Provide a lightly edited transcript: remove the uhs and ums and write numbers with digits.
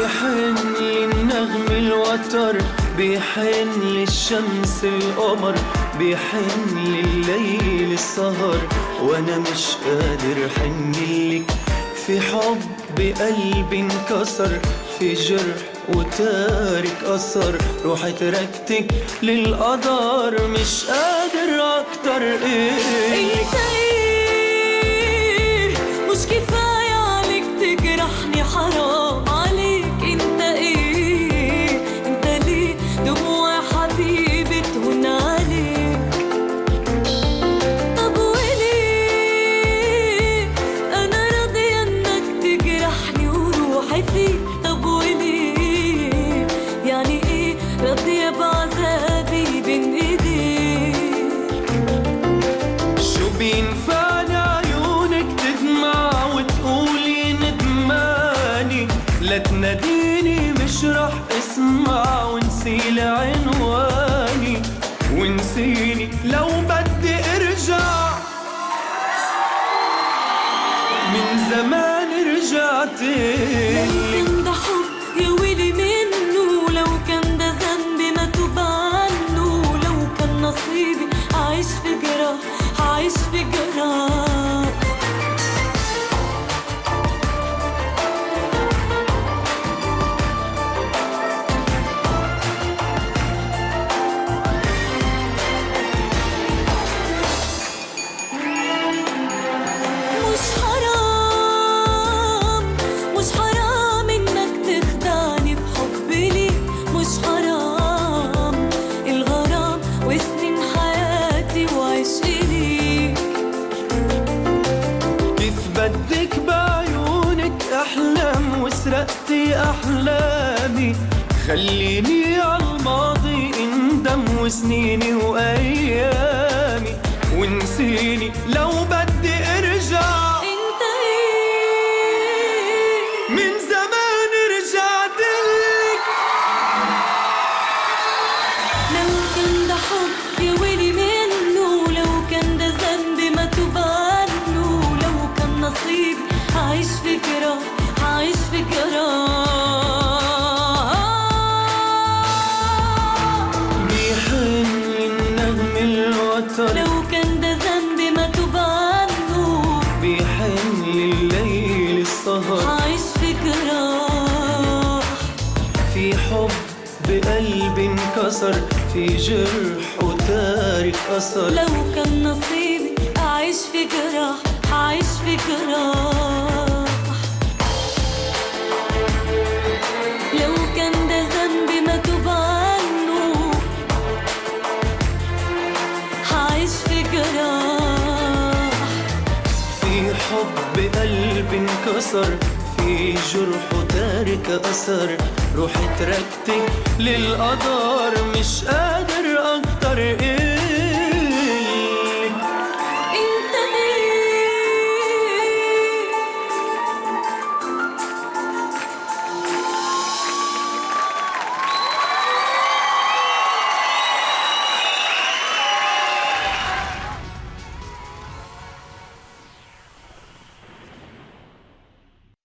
بيحن للنغم الوتر، بيحن للشمس القمر، بيحن لليل السهر، وانا مش قادر حنلك في حب قلبي انكسر، في جرح وتارك أثر، روحي تركتك للقدر، مش قادر أكتر. انت ايه مش كفاية عليك تجرحني، حرام عليك. انت ايه انت ليه دموع يا حبيبي تهون عليك؟ طب وليه انا راضية انك تجرحني وروحي فيك؟ طب وليه يعني ايه راضية بعذابي بين ايديك؟ شو بينفعني عيونك تدمع وتقولي ندماني؟ لا تناديني مش رح اسمع، ونسيلي عنواني ونسيني لو بدي ارجع، من زمان رجعت. لو كان ده حب يا ويلي منه، لو كان ده ذنبي ما توب عنه، لو كان نصيبي هعيش في جراح، هعيش في جراح. مش حرام مش حرام انك تخدعني في حبي ليك، مش حرام الغرام وسنين حياتي وعشقي ليك. كيف بدك بعيونك احلام وسرقتي احلامي؟ خليني عالماضي اندم وسنيني وايامي ونسيني لو بدي ارجع، انت ايه من زمان رجعتلك. لو كان ده حب يا ويلي منه، لو كان ده ذنبي ما توب عنه، لو كان نصيبي هعيش في جراح، هعيش في جراح. بيحن النغم الوتر، لو كان ده ذنبي ما توب عنه، بيحن لليل السهر، هعيش في جراح. في حب بقلبي انكسر، في جرح وتارك أثر. لو كان نصيبي أعيش في جراح، هعيش في جراح. لو كان ده ذنبي ما توب عنه، هعيش في جراح. في حب قلبي انكسر، في جرح وتارك أثر، روحي تركتك للقدر، مش قادر أكتر.